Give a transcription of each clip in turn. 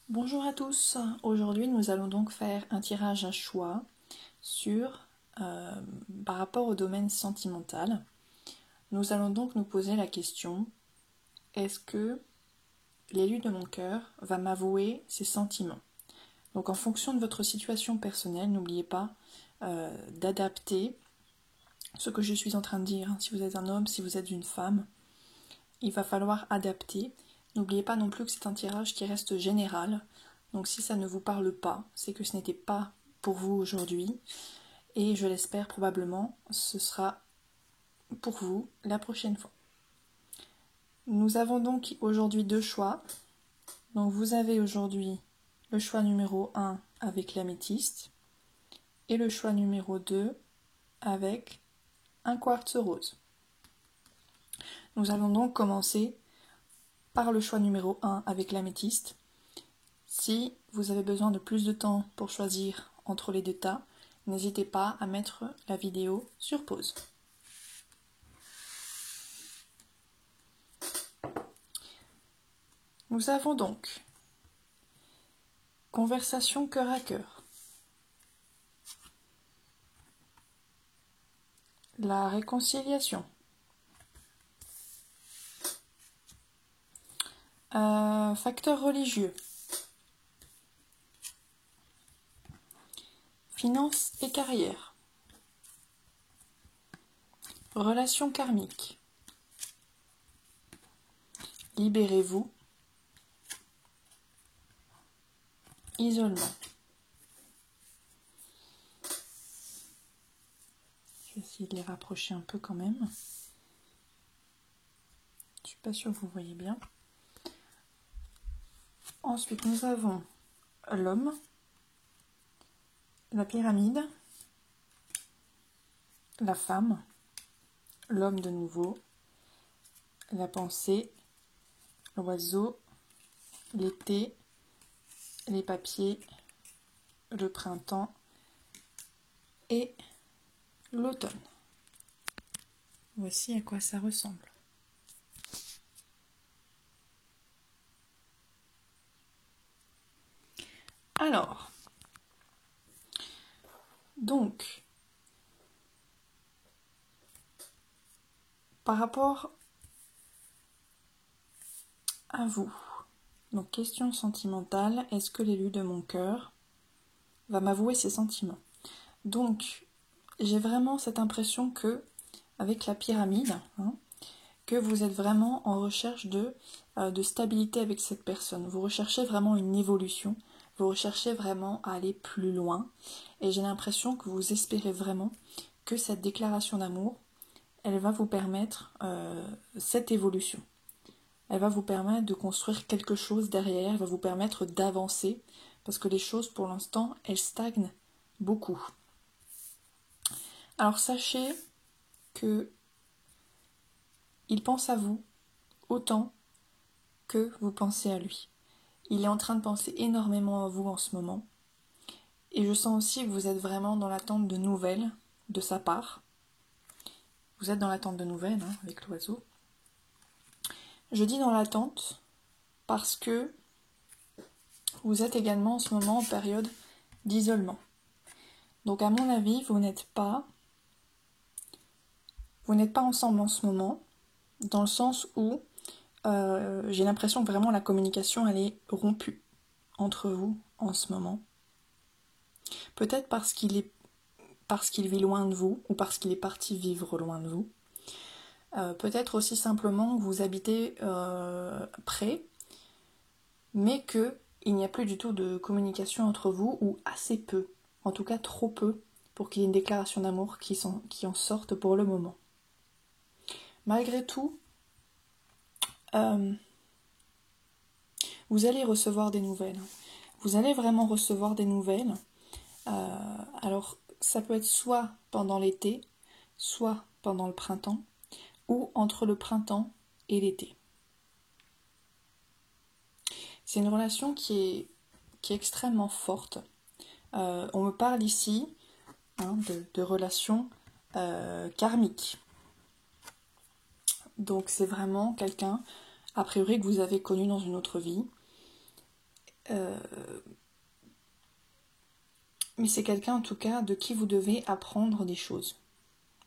Bonjour à tous, aujourd'hui nous allons donc faire un tirage à choix sur, par rapport au domaine sentimental. Nous allons donc nous poser la question, est-ce que l'élu de mon cœur va m'avouer ses sentiments? Donc en fonction de votre situation personnelle, n'oubliez pas d'adapter ce que je suis en train de dire. Si vous êtes un homme, si vous êtes une femme, il va falloir adapter. N'oubliez pas non plus que c'est un tirage qui reste général. Donc si ça ne vous parle pas, c'est que ce n'était pas pour vous aujourd'hui. Et je l'espère probablement, ce sera pour vous la prochaine fois. Nous avons donc aujourd'hui deux choix. Donc vous avez aujourd'hui le choix numéro 1 avec l'améthyste et le choix numéro 2 avec un quartz rose. Nous allons donc commencer par le choix numéro 1 avec l'améthyste. Si vous avez besoin de plus de temps pour choisir entre les deux tas, n'hésitez pas à mettre la vidéo sur pause. Nous avons donc conversation cœur à cœur, la réconciliation, facteur religieux, finances et carrière, relation karmique, libérez-vous, isolement. Je vais essayer de les rapprocher un peu quand même. Je suis pas sûre que vous voyez bien. Ensuite, nous avons l'homme, la pyramide, la femme, l'homme de nouveau, la pensée, l'oiseau, l'été, les papiers, le printemps et l'automne. Voici à quoi ça ressemble. Alors, donc, par rapport à vous, donc question sentimentale, est-ce que l'élu de mon cœur va m'avouer ses sentiments? Donc, j'ai vraiment cette impression que, avec la pyramide, que vous êtes vraiment en recherche de stabilité avec cette personne. Vous recherchez vraiment une évolution, vous recherchez vraiment à aller plus loin, et j'ai l'impression que vous espérez vraiment que cette déclaration d'amour, elle va vous permettre cette évolution. Elle va vous permettre de construire quelque chose derrière, elle va vous permettre d'avancer, parce que les choses pour l'instant, elles stagnent beaucoup. Alors sachez que il pense à vous autant que vous pensez à lui. Il est en train de penser énormément à vous en ce moment. Et je sens aussi que vous êtes vraiment dans l'attente de nouvelles de sa part. Vous êtes dans l'attente de nouvelles, avec l'oiseau. Je dis dans l'attente parce que vous êtes également en ce moment en période d'isolement. Donc à mon avis, vous n'êtes pas ensemble en ce moment, dans le sens où j'ai l'impression que vraiment la communication elle est rompue entre vous en ce moment. Peut-être parce qu'il vit loin de vous ou parce qu'il est parti vivre loin de vous. Peut-être aussi simplement que vous habitez près, mais qu'il n'y a plus du tout de communication entre vous, ou assez peu, en tout cas trop peu, pour qu'il y ait une déclaration d'amour qui en sorte pour le moment. Malgré tout, vous allez recevoir des nouvelles. Vous allez vraiment recevoir des nouvelles. Alors, ça peut être soit pendant l'été, soit pendant le printemps, ou entre le printemps et l'été. C'est une relation qui est extrêmement forte. On me parle ici de relations karmiques. Donc c'est vraiment quelqu'un, a priori, que vous avez connu dans une autre vie. Euh, mais c'est quelqu'un en tout cas de qui vous devez apprendre des choses.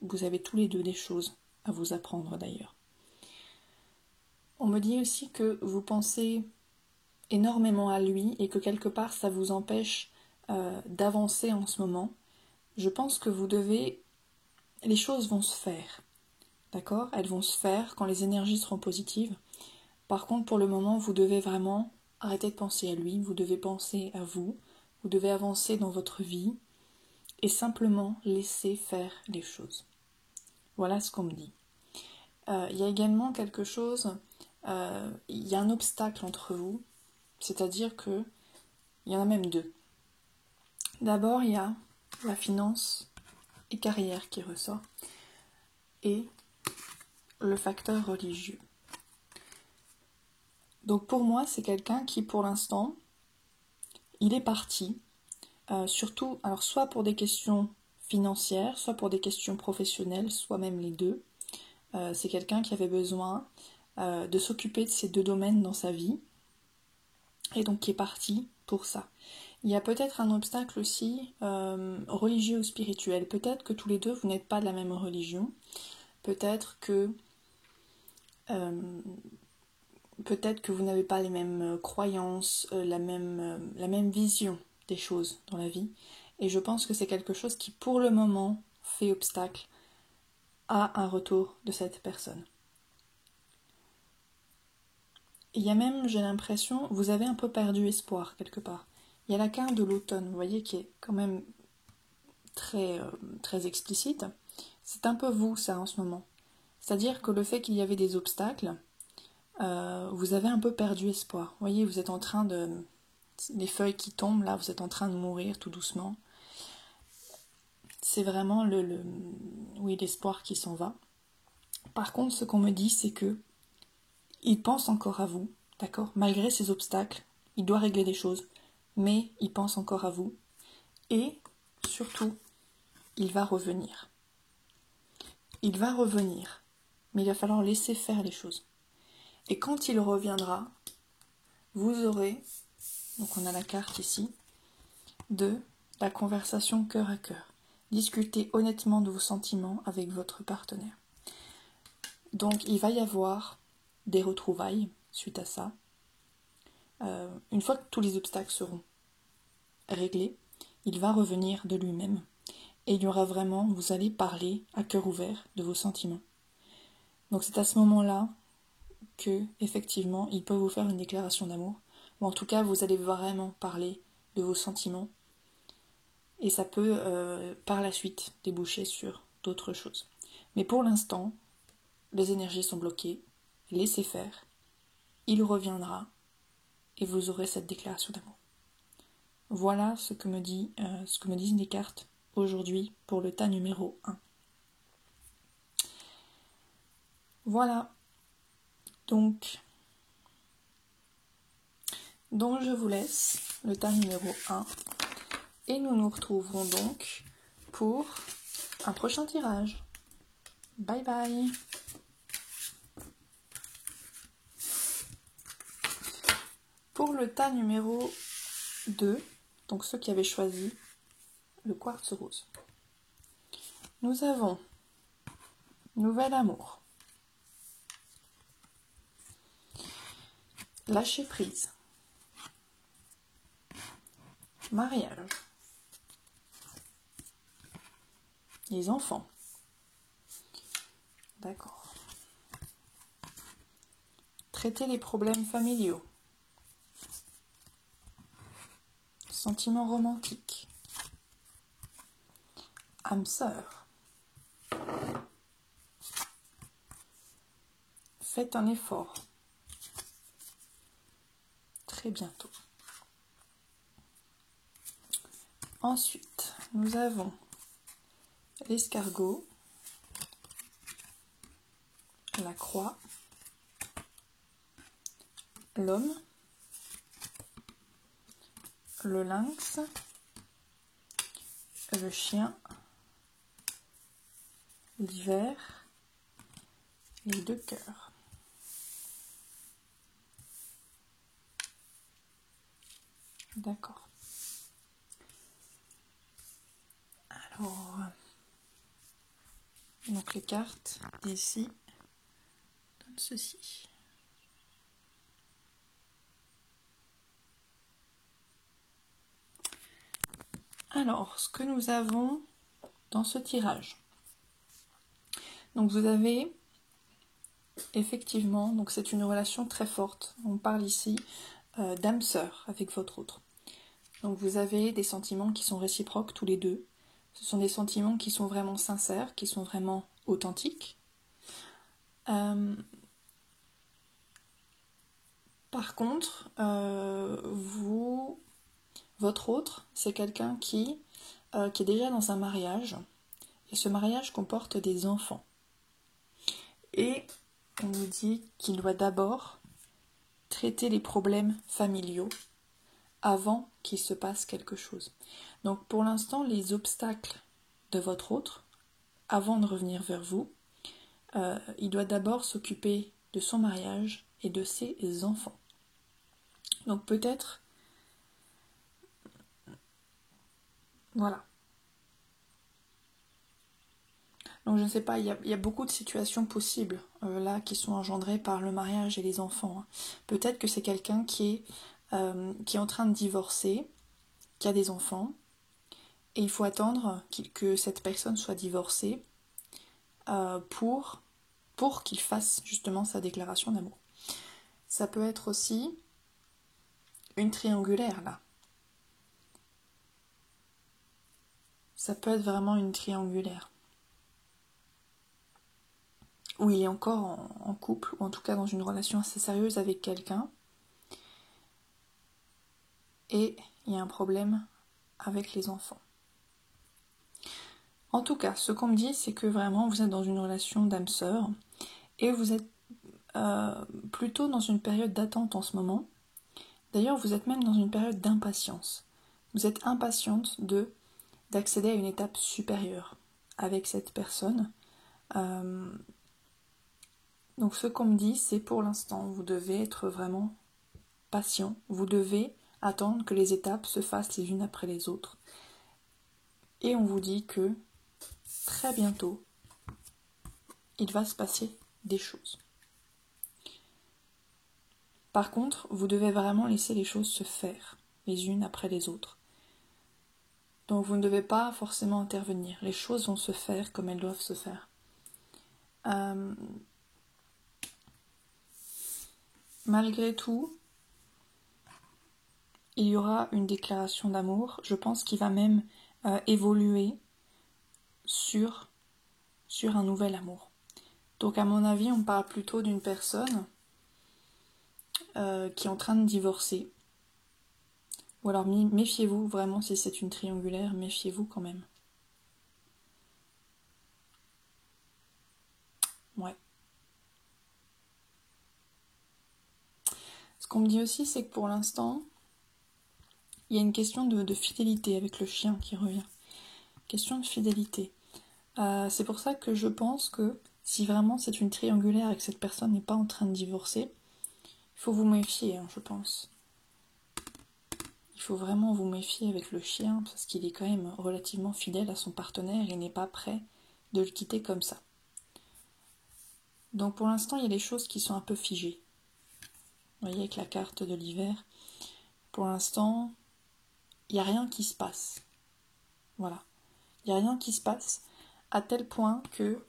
Vous avez tous les deux des choses à vous apprendre d'ailleurs. On me dit aussi que vous pensez énormément à lui et que quelque part ça vous empêche d'avancer en ce moment. Je pense que vous devez... Les choses vont se faire, d'accord? Elles vont se faire quand les énergies seront positives. Par contre, pour le moment, vous devez vraiment arrêter de penser à lui, vous devez penser à vous, vous devez avancer dans votre vie et simplement laisser faire les choses. Voilà ce qu'on me dit. Il y a également quelque chose, il y a un obstacle entre vous, c'est-à-dire que il y en a même deux. D'abord, il y a la finance et carrière qui ressort et le facteur religieux. Donc pour moi, c'est quelqu'un qui, pour l'instant, il est parti, surtout, alors soit pour des questions financières, soit pour des questions professionnelles, soit même les deux. C'est quelqu'un qui avait besoin de s'occuper de ces deux domaines dans sa vie, et donc qui est parti pour ça. Il y a peut-être un obstacle aussi religieux ou spirituel. Peut-être que tous les deux, vous n'êtes pas de la même religion. Peut-être que vous n'avez pas les mêmes croyances, la même vision des choses dans la vie. Et je pense que c'est quelque chose qui, pour le moment, fait obstacle à un retour de cette personne. Il y a même, j'ai l'impression, vous avez un peu perdu espoir quelque part. Il y a la carte de l'automne, vous voyez, qui est quand même très, très explicite. C'est un peu vous, ça, en ce moment. C'est-à-dire que le fait qu'il y avait des obstacles, vous avez un peu perdu espoir. Vous voyez, vous êtes en train de... Les feuilles qui tombent, là, vous êtes en train de mourir tout doucement. C'est vraiment l'espoir qui s'en va. Par contre, ce qu'on me dit, c'est que il pense encore à vous, d'accord? Malgré ces obstacles, il doit régler des choses, mais il pense encore à vous. Et, surtout, il va revenir. Il va revenir, mais il va falloir laisser faire les choses. Et quand il reviendra, vous aurez, donc on a la carte ici, de la conversation cœur à cœur. Discutez honnêtement de vos sentiments avec votre partenaire. Donc il va y avoir des retrouvailles suite à ça. Une fois que tous les obstacles seront réglés, il va revenir de lui-même. Et il y aura vraiment, vous allez parler à cœur ouvert de vos sentiments. Donc c'est à ce moment-là que, effectivement, il peut vous faire une déclaration d'amour. Ou en tout cas, vous allez vraiment parler de vos sentiments. Et ça peut, par la suite, déboucher sur d'autres choses. Mais pour l'instant, les énergies sont bloquées. Laissez faire. Il reviendra. Et vous aurez cette déclaration d'amour. Voilà ce que me disent les cartes aujourd'hui pour le tas numéro 1. Voilà. Donc je vous laisse le tas numéro 1 et nous nous retrouverons donc pour un prochain tirage. Bye bye. Pour le tas numéro 2, donc ceux qui avaient choisi le quartz rose, nous avons nouvel amour, lâcher prise, mariage, les enfants, d'accord, traiter les problèmes familiaux, sentiments romantiques, âme sœur, faites un effort, très bientôt. Ensuite, nous avons l'escargot, la croix, l'homme, le lynx, le chien, l'hiver, les 2 cœurs. D'accord. Alors, donc les cartes d'ici donnent ceci. Alors, ce que nous avons dans ce tirage. Donc vous avez effectivement, donc c'est une relation très forte. On parle ici d'âme sœur avec votre autre. Donc vous avez des sentiments qui sont réciproques tous les deux. Ce sont des sentiments qui sont vraiment sincères, qui sont vraiment authentiques. Par contre, votre autre, c'est quelqu'un qui est déjà dans un mariage. Et ce mariage comporte des enfants. Et on nous dit qu'il doit d'abord traiter les problèmes familiaux avant qu'il se passe quelque chose. Donc pour l'instant, les obstacles de votre autre, avant de revenir vers vous, il doit d'abord s'occuper de son mariage et de ses enfants. Donc peut-être, voilà. Donc je ne sais pas, il y a beaucoup de situations possibles là qui sont engendrées par le mariage et les enfants. Peut-être que c'est quelqu'un qui est en train de divorcer, qui a des enfants, et il faut attendre que cette personne soit divorcée pour qu'il fasse justement sa déclaration d'amour. Ça peut être aussi une triangulaire là. Ça peut être vraiment une triangulaire. Où il est encore en couple, ou en tout cas dans une relation assez sérieuse avec quelqu'un. Et il y a un problème avec les enfants. En tout cas, ce qu'on me dit, c'est que vraiment vous êtes dans une relation d'âme-sœur et vous êtes plutôt dans une période d'attente en ce moment. D'ailleurs, vous êtes même dans une période d'impatience. Vous êtes impatiente d'accéder à une étape supérieure avec cette personne. Donc ce qu'on me dit, c'est pour l'instant, vous devez être vraiment patient. Vous devez attendre que les étapes se fassent les unes après les autres. Et on vous dit que très bientôt, il va se passer des choses. Par contre, vous devez vraiment laisser les choses se faire, les unes après les autres. Donc vous ne devez pas forcément intervenir. Les choses vont se faire comme elles doivent se faire. Malgré tout, il y aura une déclaration d'amour. Je pense qu'il va même évoluer sur un nouvel amour. Donc à mon avis, on parle plutôt d'une personne qui est en train de divorcer. Ou alors méfiez-vous vraiment si c'est une triangulaire, méfiez-vous quand même. Ouais. Ce qu'on me dit aussi, c'est que pour l'instant, il y a une question de fidélité avec le chien qui revient. Question de fidélité. C'est pour ça que je pense que si vraiment c'est une triangulaire et que cette personne n'est pas en train de divorcer, il faut vous méfier, je pense. Il faut vraiment vous méfier avec le chien parce qu'il est quand même relativement fidèle à son partenaire et n'est pas prêt de le quitter comme ça. Donc pour l'instant, il y a des choses qui sont un peu figées. Vous voyez avec la carte de l'hiver, pour l'instant, il n'y a rien qui se passe. Voilà. Il n'y a rien qui se passe à tel point que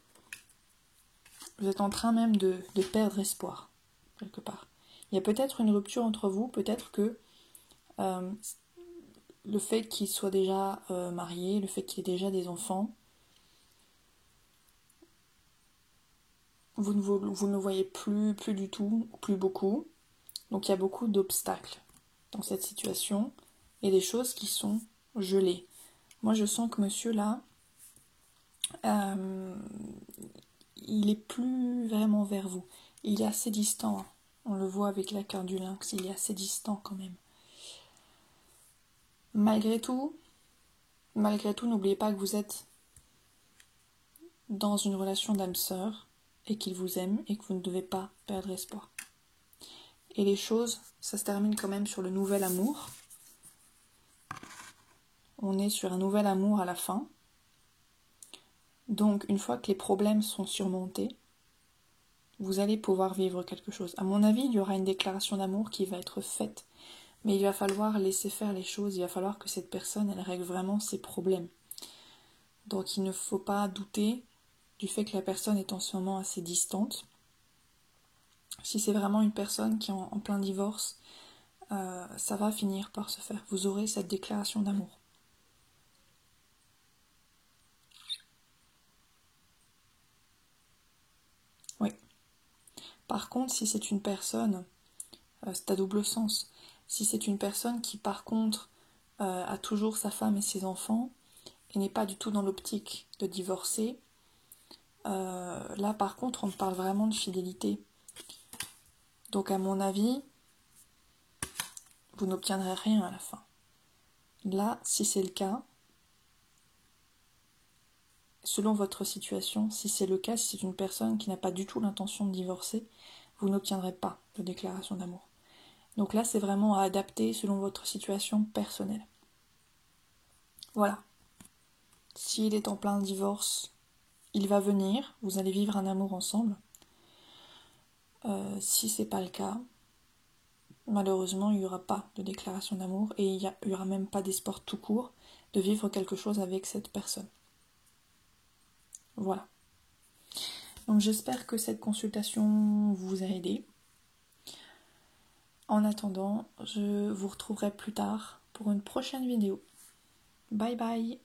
vous êtes en train même de perdre espoir, quelque part. Il y a peut-être une rupture entre vous, peut-être que le fait qu'il soit déjà marié, le fait qu'il ait déjà des enfants, vous ne voyez plus du tout, plus beaucoup. Donc il y a beaucoup d'obstacles dans cette situation et des choses qui sont gelées. Moi je sens que monsieur là, il est plus vraiment vers vous. Il est assez distant. On le voit avec la carte du lynx, il est assez distant quand même. Malgré tout, n'oubliez pas que vous êtes dans une relation d'âme-sœur et qu'il vous aime et que vous ne devez pas perdre espoir. Et les choses, ça se termine quand même sur le nouvel amour. on est sur un nouvel amour à la fin. Donc une fois que les problèmes sont surmontés, vous allez pouvoir vivre quelque chose. À mon avis, il y aura une déclaration d'amour qui va être faite, mais il va falloir laisser faire les choses, il va falloir que cette personne, elle règle vraiment ses problèmes. Donc il ne faut pas douter du fait que la personne est en ce moment assez distante. Si c'est vraiment une personne qui est en plein divorce, ça va finir par se faire. Vous aurez cette déclaration d'amour. Oui. Par contre, si c'est une personne, c'est à double sens. Si c'est une personne qui, par contre, a toujours sa femme et ses enfants, et n'est pas du tout dans l'optique de divorcer, là, par contre, on parle vraiment de fidélité. Donc, à mon avis, vous n'obtiendrez rien à la fin. Là, si c'est le cas, selon votre situation, si c'est le cas, si c'est une personne qui n'a pas du tout l'intention de divorcer, vous n'obtiendrez pas de déclaration d'amour. Donc là, c'est vraiment à adapter selon votre situation personnelle. Voilà. S'il est en plein divorce, il va venir, vous allez vivre un amour ensemble. Si c'est pas le cas, malheureusement, il n'y aura pas de déclaration d'amour et il n'y aura même pas d'espoir tout court de vivre quelque chose avec cette personne. Voilà. Donc j'espère que cette consultation vous a aidé. En attendant, je vous retrouverai plus tard pour une prochaine vidéo. Bye bye!